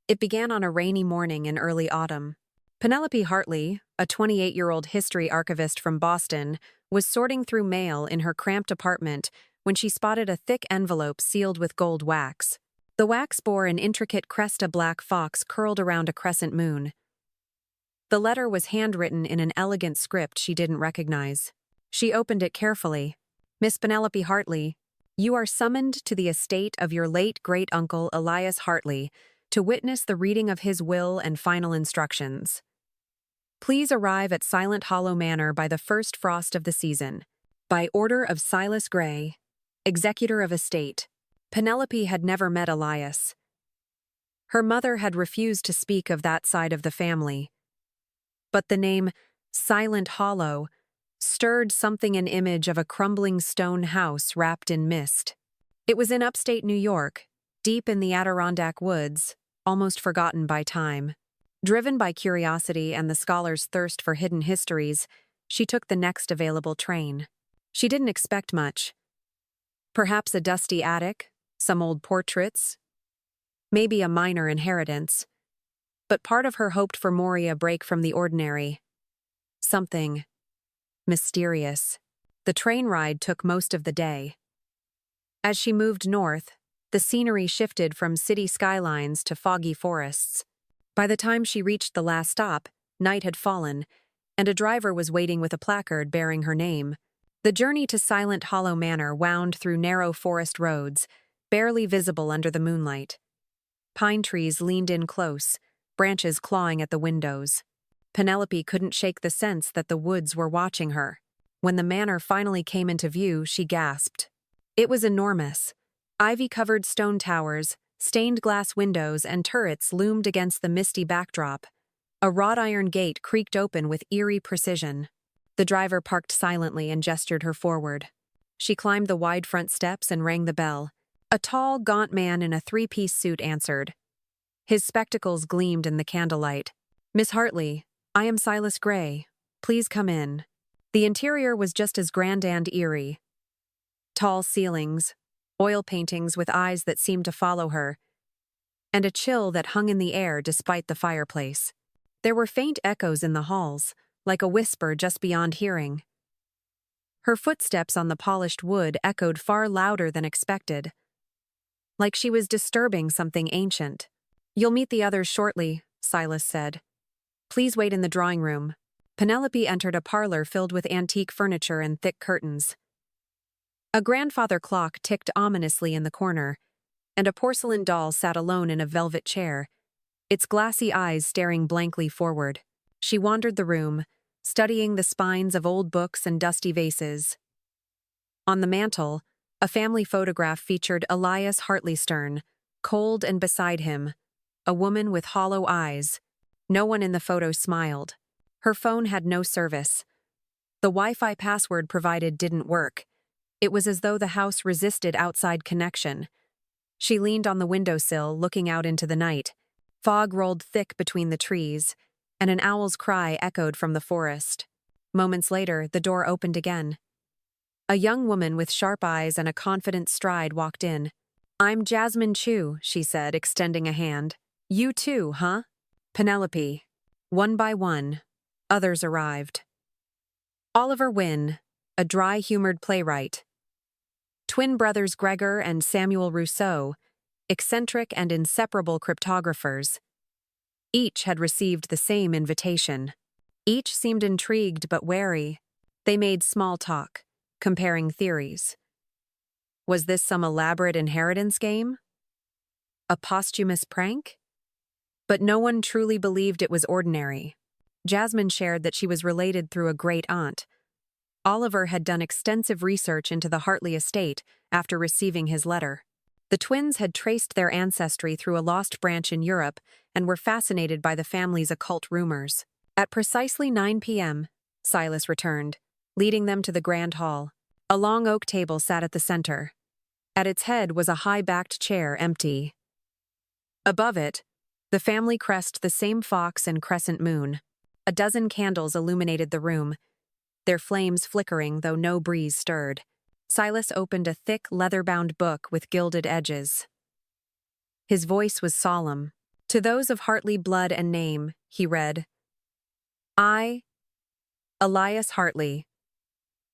It began on a rainy morning in early autumn. Penelope Hartley, a 28-year-old history archivist from Boston, was sorting through mail in her cramped apartment when she spotted a thick envelope sealed with gold wax. The wax bore an intricate cresta black fox curled around a crescent moon. The letter was handwritten in an elegant script she didn't recognize. She opened it carefully. "Miss Penelope Hartley, you are summoned to the estate of your late great-uncle Elias Hartley to witness the reading of his will and final instructions. Please arrive at Silent Hollow Manor by the first frost of the season. By order of Silas Gray, executor of estate." Penelope had never met Elias. Her mother had refused to speak of that side of the family. But the name Silent Hollow stirred something an image of a crumbling stone house wrapped in mist. It was in upstate New York, deep in the Adirondack woods, almost forgotten by time. Driven by curiosity and the scholar's thirst for hidden histories, she took the next available train. She didn't expect much. Perhaps a dusty attic, some old portraits, maybe a minor inheritance. But part of her hoped for more, a break from the ordinary. Something mysterious. The train ride took most of the day. As she moved north, the scenery shifted from city skylines to foggy forests. By the time she reached the last stop, night had fallen, and a driver was waiting with a placard bearing her name. The journey to Silent Hollow Manor wound through narrow forest roads, barely visible under the moonlight. Pine trees leaned in close, branches clawing at the windows. Penelope couldn't shake the sense that the woods were watching her. When the manor finally came into view, she gasped. It was enormous. Ivy-covered stone towers, stained glass windows, and turrets loomed against the misty backdrop. A wrought iron gate creaked open with eerie precision. The driver parked silently and gestured her forward. She climbed the wide front steps and rang the bell. A tall, gaunt man in a three-piece suit answered. His spectacles gleamed in the candlelight. "Miss Hartley, I am Silas Gray. Please come in." The interior was just as grand and eerie. Tall ceilings, oil paintings with eyes that seemed to follow her, and a chill that hung in the air despite the fireplace. There were faint echoes in the halls, like a whisper just beyond hearing. Her footsteps on the polished wood echoed far louder than expected, like she was disturbing something ancient. "You'll meet the others shortly," Silas said. "Please wait in the drawing room." Penelope entered a parlor filled with antique furniture and thick curtains. A grandfather clock ticked ominously in the corner, and a porcelain doll sat alone in a velvet chair, its glassy eyes staring blankly forward. She wandered the room, studying the spines of old books and dusty vases. On the mantel, a family photograph featured Elias Hartley Stern, cold and beside him, a woman with hollow eyes. No one in the photo smiled. Her phone had no service. The Wi-Fi password provided didn't work. It was as though the house resisted outside connection. She leaned on the windowsill, looking out into the night. Fog rolled thick between the trees, and an owl's cry echoed from the forest. Moments later, the door opened again. A young woman with sharp eyes and a confident stride walked in. "I'm Jasmine Chu," she said, extending a hand. "You too, huh?" "Penelope." One by one, others arrived. Oliver Wynne, a dry-humored playwright. Twin brothers Gregor and Samuel Rousseau, eccentric and inseparable cryptographers. Each had received the same invitation. Each seemed intrigued but wary. They made small talk, comparing theories. Was this some elaborate inheritance game? A posthumous prank? But no one truly believed it was ordinary. Jasmine shared that she was related through a great-aunt. Oliver had done extensive research into the Hartley estate after receiving his letter. The twins had traced their ancestry through a lost branch in Europe and were fascinated by the family's occult rumors. At precisely 9 p.m., Silas returned, leading them to the grand hall. A long oak table sat at the center. At its head was a high-backed chair, empty. Above it, the family crest, the same fox and crescent moon. A dozen candles illuminated the room, their flames flickering though no breeze stirred. Silas opened a thick, leather-bound book with gilded edges. His voice was solemn. To those of Hartley blood and name, he read, I, Elias Hartley,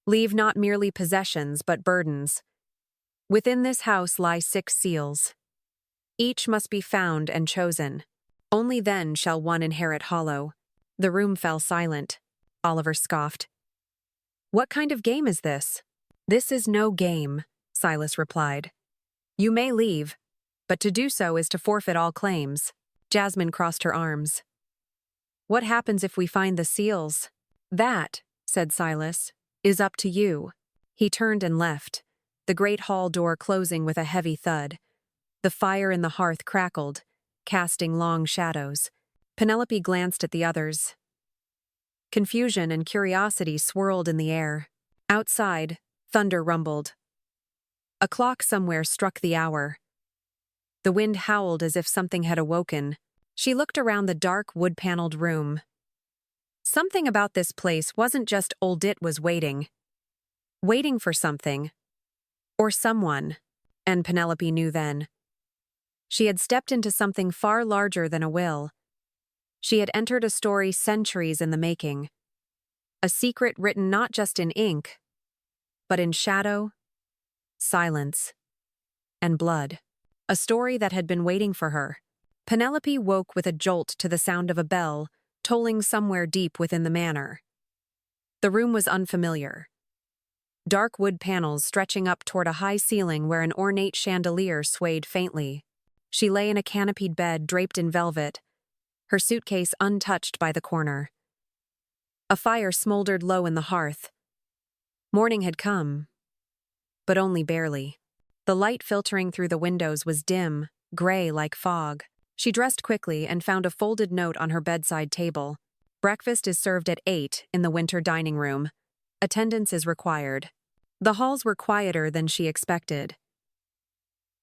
leave not merely possessions but burdens. Within this house lie 6 seals. Each must be found and chosen. Only then shall one inherit Hollow. The room fell silent. Oliver scoffed. What kind of game is this? This is no game, Silas replied. You may leave, but to do so is to forfeit all claims. Jasmine crossed her arms. What happens if we find the seals? That, said Silas, is up to you. He turned and left, the great hall door closing with a heavy thud. The fire in the hearth crackled, casting long shadows. Penelope glanced at the others. Confusion and curiosity swirled in the air. Outside, thunder rumbled. A clock somewhere struck the hour. The wind howled as if something had awoken. She looked around the dark, wood-paneled room. Something about this place wasn't just Old It was waiting. Waiting for something. Or someone. And Penelope knew then. She had stepped into something far larger than a will. She had entered a story centuries in the making. A secret written not just in ink, but in shadow, silence, and blood. A story that had been waiting for her. Penelope woke with a jolt to the sound of a bell, tolling somewhere deep within the manor. The room was unfamiliar. Dark wood panels stretching up toward a high ceiling where an ornate chandelier swayed faintly. She lay in a canopied bed draped in velvet, her suitcase untouched by the corner. A fire smoldered low in the hearth. Morning had come, but only barely. The light filtering through the windows was dim, gray like fog. She dressed quickly and found a folded note on her bedside table. Breakfast is served at 8 in the winter dining room. Attendance is required. The halls were quieter than she expected.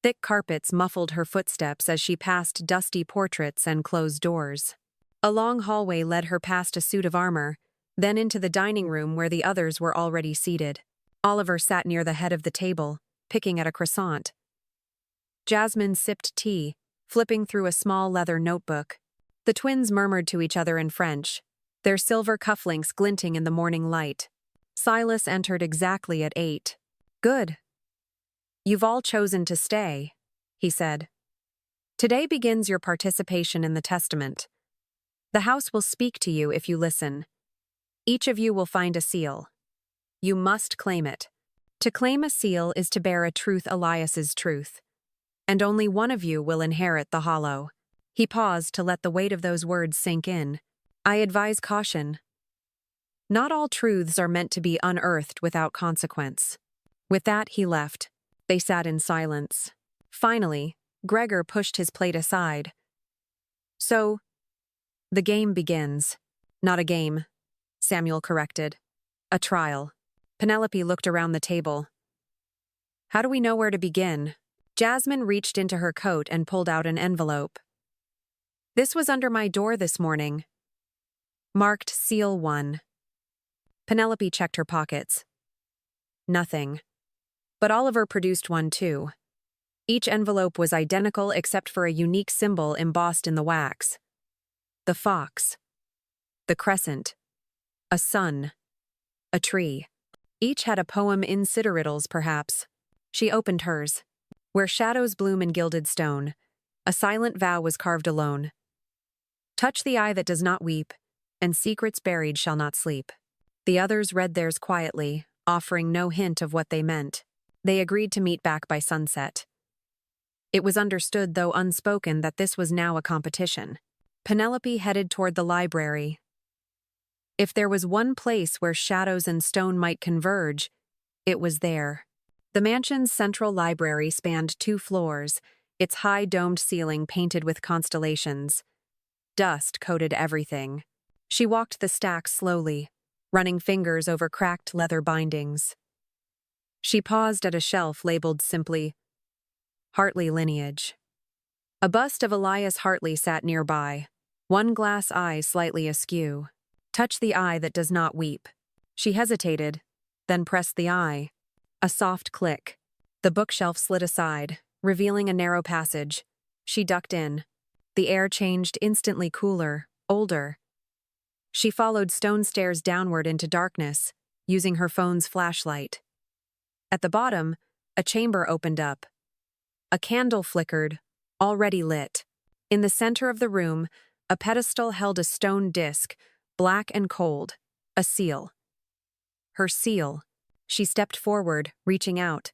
Thick carpets muffled her footsteps as she passed dusty portraits and closed doors. A long hallway led her past a suit of armor, then into the dining room where the others were already seated. Oliver sat near the head of the table, picking at a croissant. Jasmine sipped tea, flipping through a small leather notebook. The twins murmured to each other in French, their silver cufflinks glinting in the morning light. Silas entered exactly at 8. Good. You've all chosen to stay, he said. Today begins your participation in the testament. The house will speak to you if you listen. Each of you will find a seal. You must claim it. To claim a seal is to bear a truth Elias's truth. And only one of you will inherit the Hollow. He paused to let the weight of those words sink in. I advise caution. Not all truths are meant to be unearthed without consequence. With that, he left. They sat in silence. Finally, Gregor pushed his plate aside. So, the game begins. Not a game, Samuel corrected. A trial. Penelope looked around the table. How do we know where to begin? Jasmine reached into her coat and pulled out an envelope. This was under my door this morning. Marked Seal 1. Penelope checked her pockets. Nothing. But Oliver produced one too. Each envelope was identical except for a unique symbol embossed in the wax. The fox. The crescent. A sun. A tree. Each had a poem in sideriddles, perhaps. She opened hers. Where shadows bloom in gilded stone, a silent vow was carved alone. Touch the eye that does not weep, and secrets buried shall not sleep. The others read theirs quietly, offering no hint of what they meant. They agreed to meet back by sunset. It was understood, though unspoken, that this was now a competition. Penelope headed toward the library. If there was one place where shadows and stone might converge, it was there. The mansion's central library spanned 2 floors, its high domed ceiling painted with constellations. Dust coated everything. She walked the stacks slowly, running fingers over cracked leather bindings. She paused at a shelf labeled simply, Hartley Lineage. A bust of Elias Hartley sat nearby, one glass eye slightly askew. Touch the eye that does not weep. She hesitated, then pressed the eye. A soft click. The bookshelf slid aside, revealing a narrow passage. She ducked in. The air changed instantly cooler, older. She followed stone stairs downward into darkness, using her phone's flashlight. At the bottom, a chamber opened up. A candle flickered, already lit. In the center of the room, a pedestal held a stone disc, black and cold, a seal. Her seal. She stepped forward, reaching out.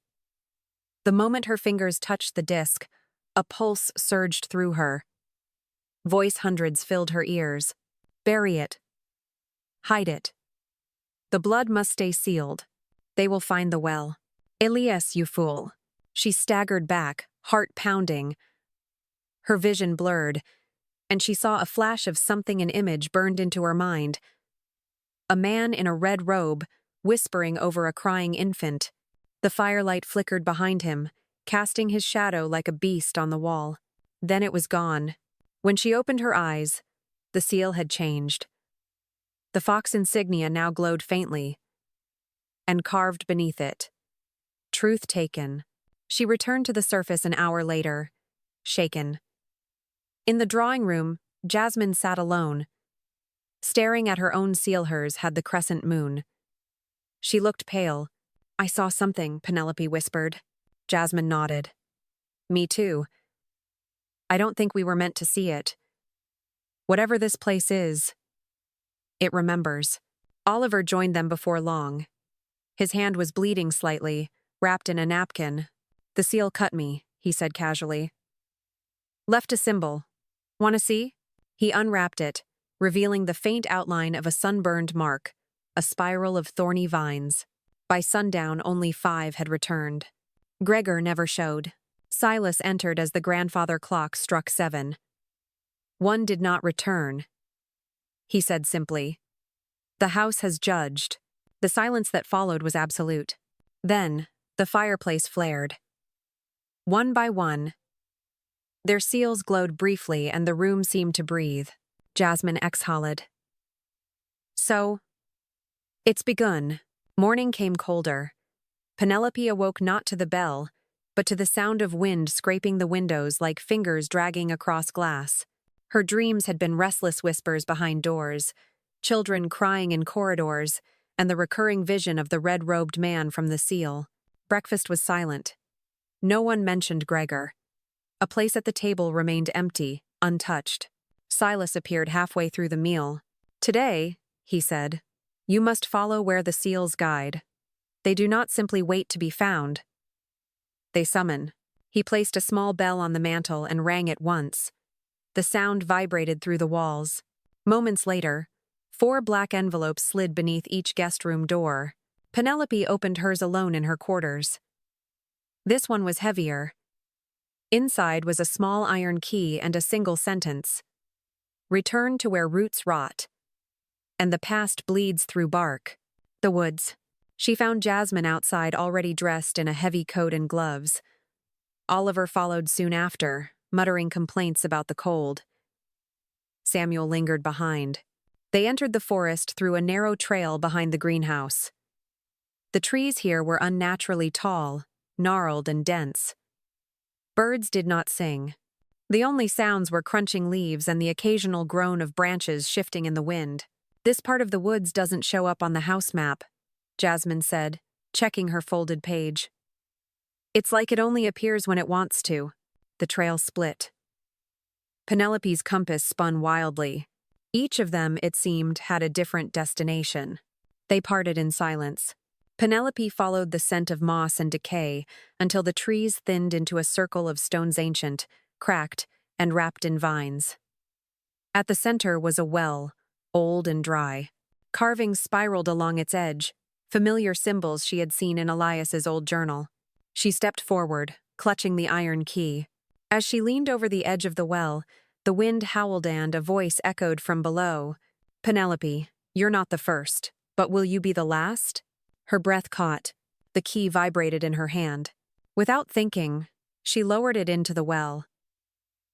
The moment her fingers touched the disc, a pulse surged through her. Voice hundreds filled her ears. Bury it. Hide it. The blood must stay sealed. They will find the well. Elias, you fool. She staggered back, heart pounding. Her vision blurred, and she saw a flash of something an image burned into her mind. A man in a red robe, whispering over a crying infant. The firelight flickered behind him, casting his shadow like a beast on the wall. Then it was gone. When she opened her eyes, the seal had changed. The fox insignia now glowed faintly, and carved beneath it. Truth taken. She returned to the surface an hour later, shaken. In the drawing room, Jasmine sat alone. Staring at her own seal hers had the crescent moon. She looked pale. I saw something, Penelope whispered. Jasmine nodded. Me too. I don't think we were meant to see it. Whatever this place is, it remembers. Oliver joined them before long. His hand was bleeding slightly, wrapped in a napkin. The seal cut me, he said casually. Left a symbol. Want to see? He unwrapped it, revealing the faint outline of a sunburned mark, a spiral of thorny vines. By sundown, only 5 had returned. Gregor never showed. Silas entered as the grandfather clock struck 7. One did not return, he said simply. The house has judged. The silence that followed was absolute. Then, the fireplace flared. One by one, their seals glowed briefly and the room seemed to breathe. Jasmine exhaled. So, it's begun. Morning came colder. Penelope awoke not to the bell, but to the sound of wind scraping the windows like fingers dragging across glass. Her dreams had been restless whispers behind doors, children crying in corridors, and the recurring vision of the red-robed man from the seal. Breakfast was silent. No one mentioned Gregor. A place at the table remained empty, untouched. Silas appeared halfway through the meal. Today, he said, you must follow where the seals guide. They do not simply wait to be found. They summon. He placed a small bell on the mantel and rang it once. The sound vibrated through the walls. Moments later, 4 black envelopes slid beneath each guest room door. Penelope opened hers alone in her quarters. This one was heavier. Inside was a small iron key and a single sentence. Return to where roots rot, and the past bleeds through bark. The woods. She found Jasmine outside already dressed in a heavy coat and gloves. Oliver followed soon after, muttering complaints about the cold. Samuel lingered behind. They entered the forest through a narrow trail behind the greenhouse. The trees here were unnaturally tall, gnarled and dense. Birds did not sing. The only sounds were crunching leaves and the occasional groan of branches shifting in the wind. This part of the woods doesn't show up on the house map, Jasmine said, checking her folded page. It's like it only appears when it wants to. The trail split. Penelope's compass spun wildly. Each of them, it seemed, had a different destination. They parted in silence. Penelope followed the scent of moss and decay until the trees thinned into a circle of stones ancient, cracked, and wrapped in vines. At the center was a well, old and dry. Carvings spiraled along its edge, familiar symbols she had seen in Elias's old journal. She stepped forward, clutching the iron key. As she leaned over the edge of the well, the wind howled and a voice echoed from below. Penelope, you're not the first, but will you be the last? Her breath caught. The key vibrated in her hand. Without thinking, she lowered it into the well.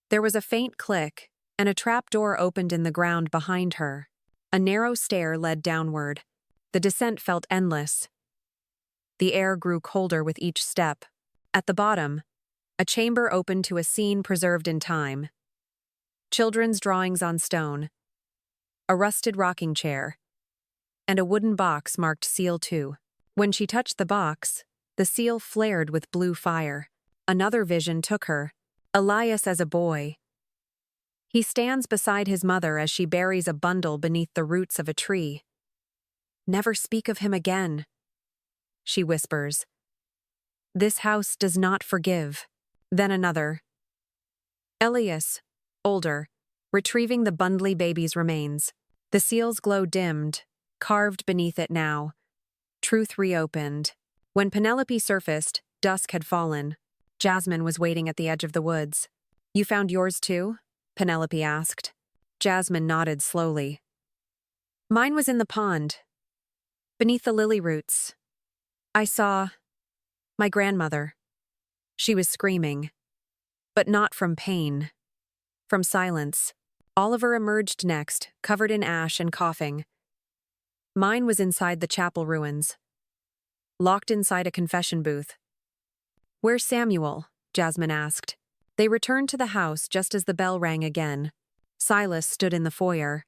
There was a faint click, and a trap door opened in the ground behind her. A narrow stair led downward. The descent felt endless. The air grew colder with each step. At the bottom, a chamber opened to a scene preserved in time. children's drawings on stone, a rusted rocking chair, and a wooden box marked Seal 2. When she touched the box, the seal flared with blue fire. Another vision took her, Elias as a boy. He stands beside his mother as she buries a bundle beneath the roots of a tree. "Never speak of him again," she whispers. "This house does not forgive." Then another. Elias, older, retrieving the bundly baby's remains. The seal's glow dimmed, carved beneath it now. Truth reopened. When Penelope surfaced, dusk had fallen. Jasmine was waiting at the edge of the woods. "You found yours too?" Penelope asked. Jasmine nodded slowly. "Mine was in the pond, beneath the lily roots. I saw my grandmother. She was screaming, but not from pain, from silence." Oliver emerged next, covered in ash and coughing. "Mine was inside the chapel ruins, locked inside a confession booth." "Where's Samuel?" Jasmine asked. They returned to the house just as the bell rang again. Silas stood in the foyer.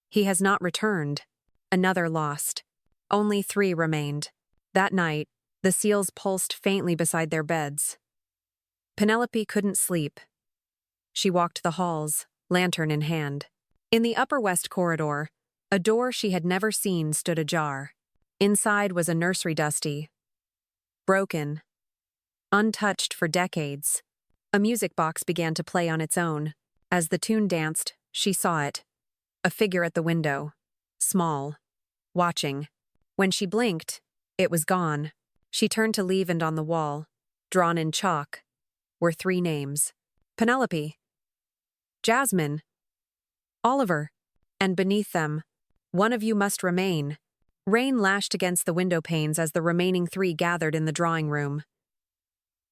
"He has not returned." Another lost. Only 3 remained. That night, the seals pulsed faintly beside their beds. Penelope couldn't sleep. She walked the halls, lantern in hand. In the upper west corridor, a door she had never seen stood ajar. Inside was a nursery dusty, broken, untouched for decades. A music box began to play on its own. As the tune danced, she saw it. A figure at the window, small, watching. When she blinked, it was gone. She turned to leave, and on the wall, drawn in chalk, were 3 names. Penelope, Jasmine, Oliver, and beneath them, "One of you must remain." Rain lashed against the window panes as the remaining 3 gathered in the drawing room.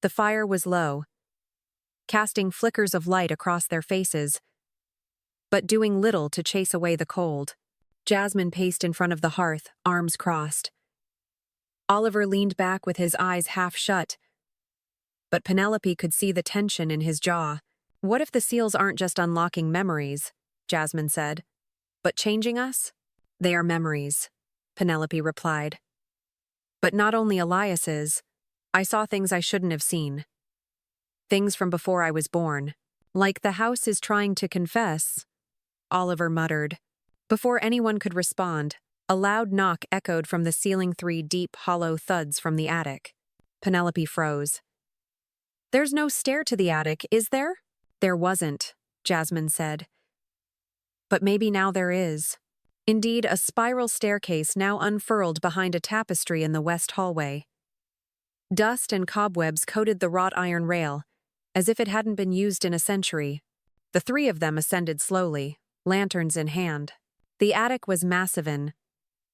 The fire was low, casting flickers of light across their faces, but doing little to chase away the cold. Jasmine paced in front of the hearth, arms crossed. Oliver leaned back with his eyes half shut, but Penelope could see the tension in his jaw. "What if the seals aren't just unlocking memories?" Jasmine said. "But changing us?" "They are memories," Penelope replied. "But not only Elias's. I saw things I shouldn't have seen. Things from before I was born. Like the house is trying to confess," Oliver muttered. Before anyone could respond, a loud knock echoed from the ceiling, 3 deep, hollow thuds from the attic. Penelope froze. "There's no stair to the attic, is there?" "There wasn't," Jasmine said. "But maybe now there is." Indeed, a spiral staircase now unfurled behind a tapestry in the west hallway. Dust and cobwebs coated the wrought iron rail, as if it hadn't been used in a century. The 3 of them ascended slowly, lanterns in hand. The attic was massive, an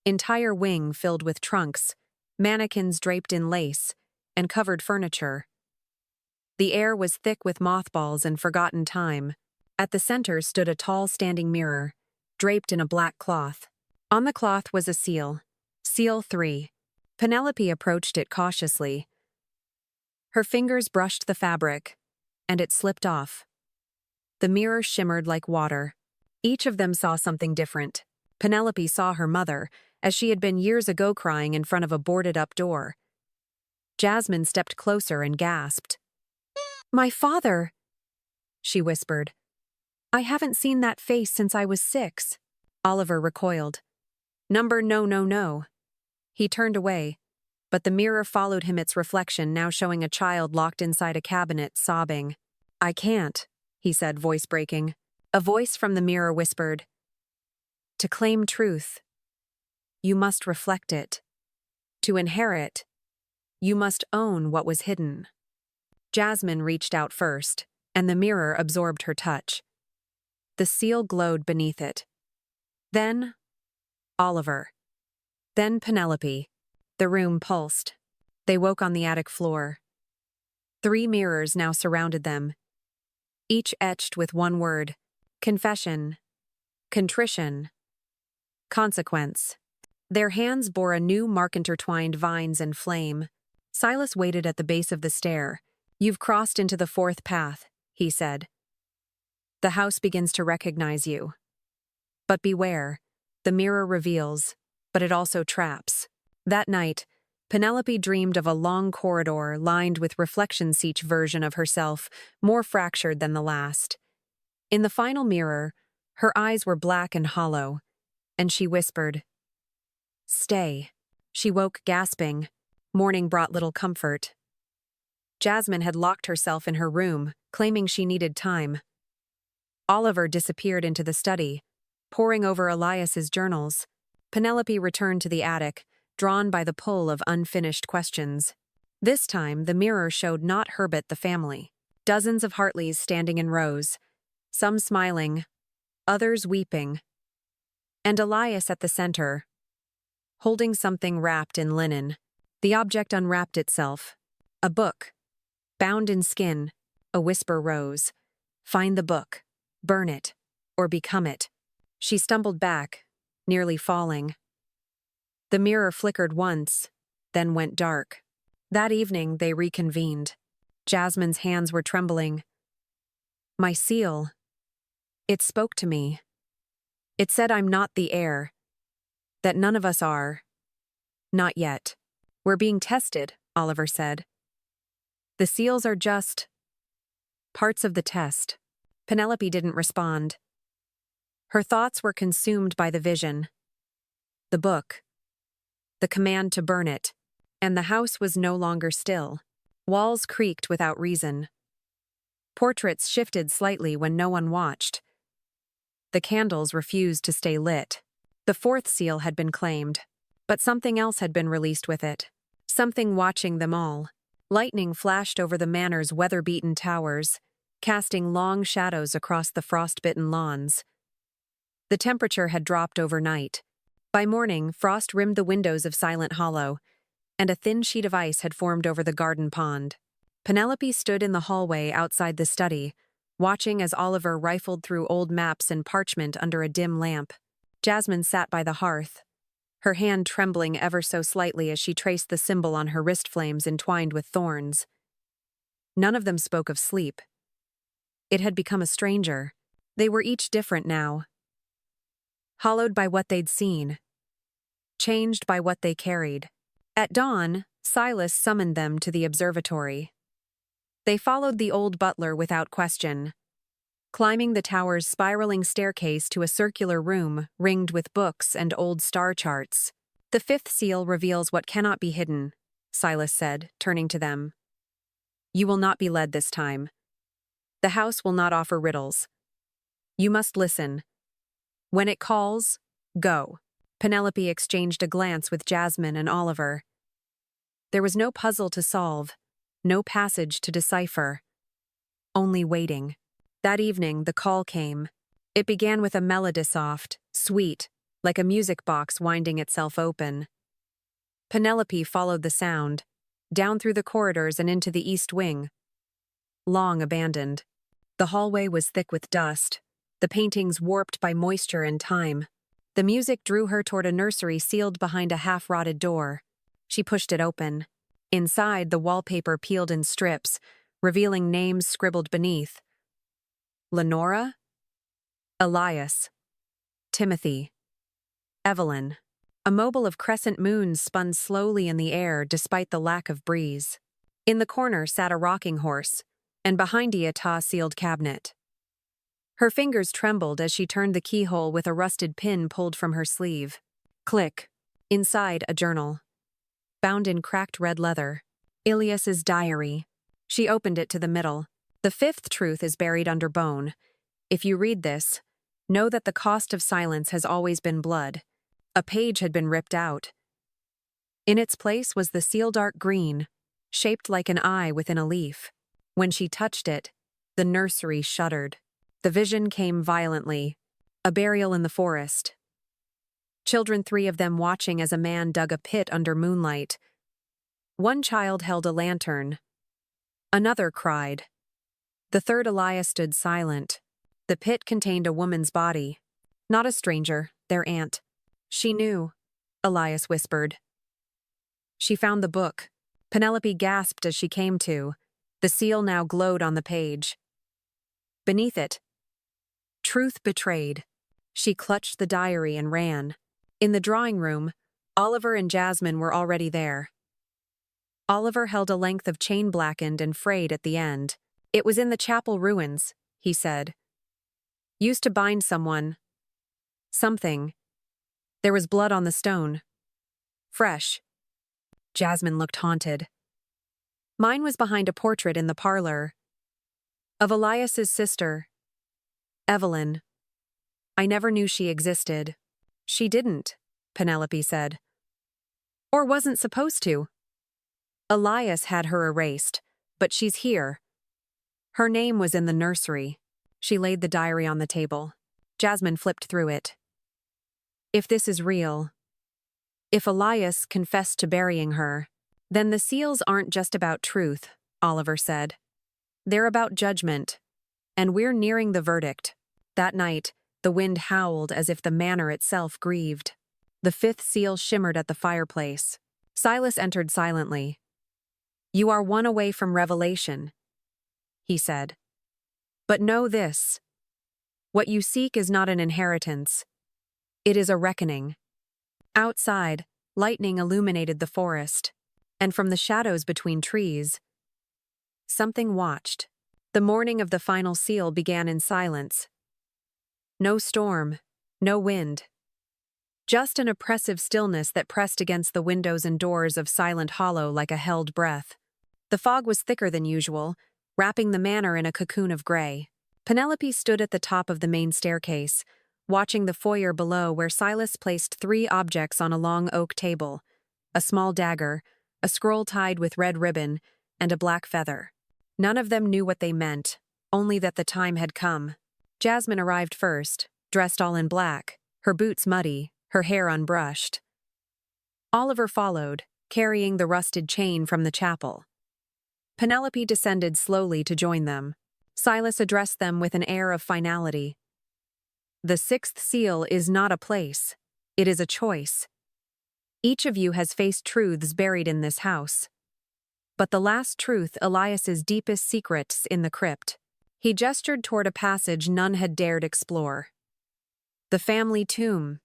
entire wing filled with trunks, mannequins draped in lace, and covered furniture. The air was thick with mothballs and forgotten time. At the center stood a tall standing mirror, draped in a black cloth. On the cloth was a seal, Seal 3. Penelope approached it cautiously. Her fingers brushed the fabric, and it slipped off. The mirror shimmered like water. Each of them saw something different. Penelope saw her mother, as she had been years ago, crying in front of a boarded-up door. Jasmine stepped closer and gasped. "My father," she whispered. "I haven't seen that face since I was 6. Oliver recoiled. "Number no, no, no." He turned away, but the mirror followed him, its reflection now showing a child locked inside a cabinet, sobbing. "I can't," he said, voice breaking. A voice from the mirror whispered, "To claim truth, you must reflect it. To inherit, you must own what was hidden." Jasmine reached out first, and the mirror absorbed her touch. The seal glowed beneath it. Then, Oliver. Then Penelope. The room pulsed. They woke on the attic floor. 3 mirrors now surrounded them, each etched with one word: confession, contrition, consequence. Their hands bore a new mark: intertwined vines and flame. Silas waited at the base of the stair. "You've crossed into the 4th path," he said. The house begins to recognize you. But beware, the mirror reveals, but it also traps. That night, Penelope dreamed of a long corridor lined with reflections, each version of herself, more fractured than the last. In the final mirror, her eyes were black and hollow, and she whispered, "Stay." She woke gasping. Morning brought little comfort. Jasmine had locked herself in her room, claiming she needed time. Oliver disappeared into the study, poring over Elias's journals. Penelope returned to the attic, drawn by the pull of unfinished questions. This time, the mirror showed not Herbert the family. Dozens of Hartleys standing in rows, some smiling, others weeping. And Elias at the center, holding something wrapped in linen. The object unwrapped itself. A book. Bound in skin, a whisper rose. "Find the book. Burn it. Or become it." She stumbled back, nearly falling. The mirror flickered once, then went dark. That evening, they reconvened. Jasmine's hands were trembling. "My seal. It spoke to me. It said I'm not the heir. That none of us are. Not yet. We're being tested," Oliver said. "The seals are just parts of the test." Penelope didn't respond. Her thoughts were consumed by the vision. The book. The command to burn it. And the house was no longer still. Walls creaked without reason. Portraits shifted slightly when no one watched. The candles refused to stay lit. The fourth seal had been claimed, but something else had been released with it. Something watching them all. Lightning flashed over the manor's weather-beaten towers, casting long shadows across the frost-bitten lawns. The temperature had dropped overnight. By morning, frost rimmed the windows of Silent Hollow, and a thin sheet of ice had formed over the garden pond. Penelope stood in the hallway outside the study, watching as Oliver rifled through old maps and parchment under a dim lamp. Jasmine sat by the hearth, her hand trembling ever so slightly as she traced the symbol on her wrist flames entwined with thorns. None of them spoke of sleep. It had become a stranger. They were each different now. Hollowed by what they'd seen. Changed by what they carried. At dawn, Silas summoned them to the observatory. They followed the old butler without question, climbing the tower's spiraling staircase to a circular room ringed with books and old star charts. "The fifth seal reveals what cannot be hidden," Silas said, turning to them. "You will not be led this time. The house will not offer riddles. You must listen. When it calls, go." Penelope exchanged a glance with Jasmine and Oliver. There was no puzzle to solve, no passage to decipher. Only waiting. That evening, the call came. It began with a melody soft, sweet, like a music box winding itself open. Penelope followed the sound, down through the corridors and into the east wing. Long abandoned. The hallway was thick with dust, the paintings warped by moisture and time. The music drew her toward a nursery sealed behind a half-rotted door. She pushed it open. Inside, the wallpaper peeled in strips, revealing names scribbled beneath. Lenora? Elias. Timothy. Evelyn. A mobile of crescent moons spun slowly in the air despite the lack of breeze. In the corner sat a rocking horse, and behind it a tar-sealed cabinet. Her fingers trembled as she turned the keyhole with a rusted pin pulled from her sleeve. Click. Inside, a journal. Bound in cracked red leather. Ilias's diary. She opened it to the middle. "The fifth truth is buried under bone. If you read this, know that the cost of silence has always been blood." A page had been ripped out. In its place was the seal dark green, shaped like an eye within a leaf. When she touched it, the nursery shuddered. The vision came violently. A burial in the forest. Children, 3 of them watching as a man dug a pit under moonlight. One child held a lantern. Another cried. The third, Elias, stood silent. The pit contained a woman's body. Not a stranger, their aunt. She knew, Elias whispered. She found the book. Penelope gasped as she came to. The seal now glowed on the page. Beneath it, Truth betrayed. She clutched the diary and ran. In the drawing room, Oliver and Jasmine were already there. Oliver held a length of chain blackened and frayed at the end. "It was in the chapel ruins," he said. "Used to bind someone. Something. There was blood on the stone. Fresh." Jasmine looked haunted. "Mine was behind a portrait in the parlor. Of Elias's sister, Evelyn. I never knew she existed." "She didn't," Penelope said. "Or wasn't supposed to. Elias had her erased, but she's here. Her name was in the nursery." She laid the diary on the table. Jasmine flipped through it. "If this is real, if Elias confessed to burying her, then the seals aren't just about truth," Oliver said. "They're about judgment, and we're nearing the verdict." That night, the wind howled as if the manor itself grieved. The fifth seal shimmered at the fireplace. Silas entered silently. "You are one away from revelation," he said. "But know this. What you seek is not an inheritance. It is a reckoning." Outside, lightning illuminated the forest, and from the shadows between trees, something watched. The morning of the final seal began in silence. No storm, no wind. Just an oppressive stillness that pressed against the windows and doors of Silent Hollow like a held breath. The fog was thicker than usual, wrapping the manor in a cocoon of gray. Penelope stood at the top of the main staircase, watching the foyer below where Silas placed 3 objects on a long oak table: a small dagger, a scroll tied with red ribbon, and a black feather. None of them knew what they meant, only that the time had come. Jasmine arrived first, dressed all in black, her boots muddy, her hair unbrushed. Oliver followed, carrying the rusted chain from the chapel. Penelope descended slowly to join them. Silas addressed them with an air of finality. "The 6th seal is not a place. It is a choice. Each of you has faced truths buried in this house. But the last truth, Elias's deepest secrets, in the crypt." He gestured toward a passage none had dared explore. "The family tomb.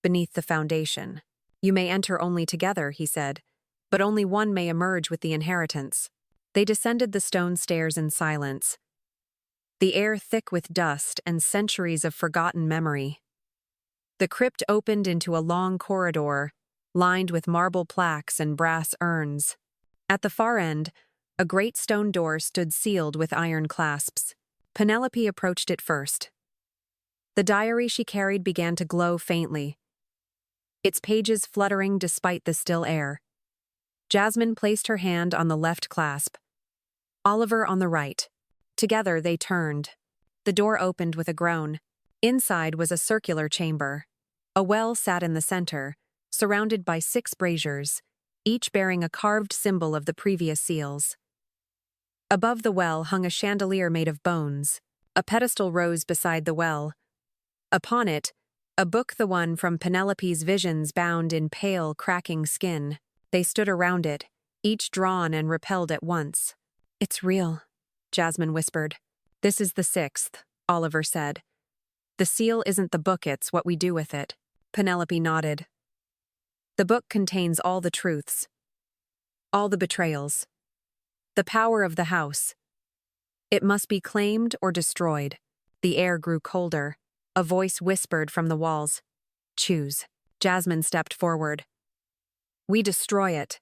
Beneath the foundation. You may enter only together," he said, "but only one may emerge with the inheritance." They descended the stone stairs in silence, the air thick with dust and centuries of forgotten memory. The crypt opened into a long corridor, lined with marble plaques and brass urns. At the far end, a great stone door stood sealed with iron clasps. Penelope approached it first. The diary she carried began to glow faintly, its pages fluttering despite the still air. Jasmine placed her hand on the left clasp, Oliver on the right. Together they turned. The door opened with a groan. Inside was a circular chamber. A well sat in the center, surrounded by 6 braziers, each bearing a carved symbol of the previous seals. Above the well hung a chandelier made of bones. A pedestal rose beside the well. Upon it, a book, the one from Penelope's visions, bound in pale, cracking skin. They stood around it, each drawn and repelled at once. "It's real," Jasmine whispered. "This is the 6th, Oliver said. "The seal isn't the book, it's what we do with it." Penelope nodded. "The book contains all the truths. All the betrayals. The power of the house. It must be claimed or destroyed." The air grew colder. A voice whispered from the walls. "Choose." Jasmine stepped forward. "We destroy it.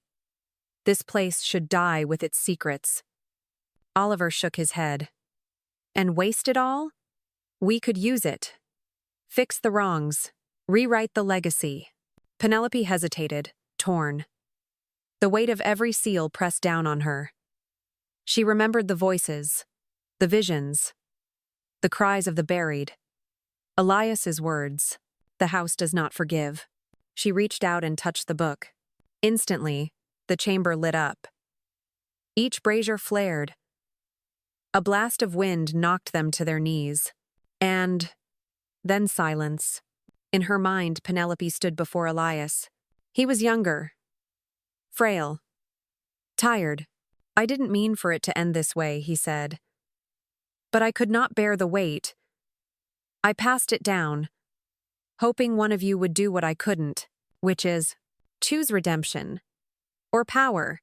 This place should die with its secrets." Oliver shook his head. "And waste it all? We could use it. Fix the wrongs. Rewrite the legacy." Penelope hesitated, torn. The weight of every seal pressed down on her. She remembered the voices, the visions, the cries of the buried. Elias's words, "The house does not forgive." She reached out and touched the book. Instantly, the chamber lit up. Each brazier flared. A blast of wind knocked them to their knees. And then silence. In her mind, Penelope stood before Elias. He was younger, frail, tired. "I didn't mean for it to end this way," he said. "But I could not bear the weight. I passed it down, hoping one of you would do what I couldn't, which is choose redemption or power.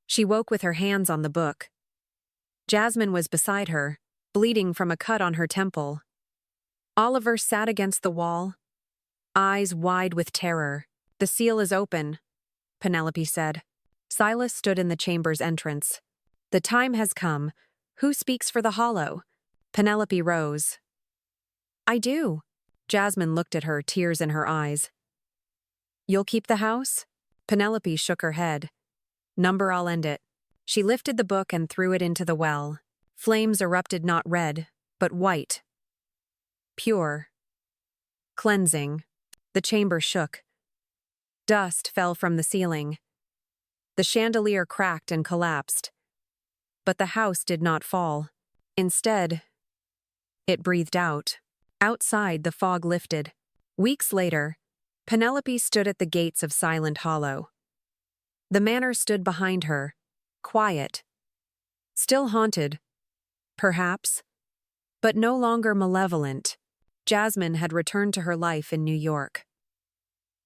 She woke with her hands on the book. Jasmine was beside her, bleeding from a cut on her temple. Oliver sat against the wall, eyes wide with terror. The seal is open, Penelope said. Silas stood in the chamber's entrance. The time has come. Who speaks for the hollow? Penelope rose. I do. Jasmine looked at her, tears in her eyes. You'll keep the house? Penelope shook her head. Number, I'll end it. She lifted the book and threw it into the well. Flames erupted, not red, but white. Pure. Cleansing. The chamber shook. Dust fell from the ceiling. The chandelier cracked and collapsed. But the house did not fall. Instead, it breathed out. Outside, the fog lifted. Weeks later, Penelope stood at the gates of Silent Hollow. The manor stood behind her, quiet. Still haunted, perhaps, but no longer malevolent. Jasmine had returned to her life in New York.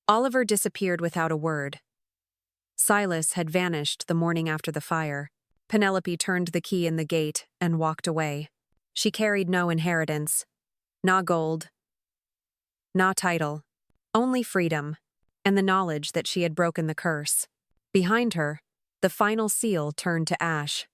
Oliver disappeared without a word. Silas had vanished the morning after the fire. Penelope turned the key in the gate and walked away. She carried no inheritance. Not gold. Not title. Only freedom, and the knowledge that she had broken the curse. Behind her, the final seal turned to ash.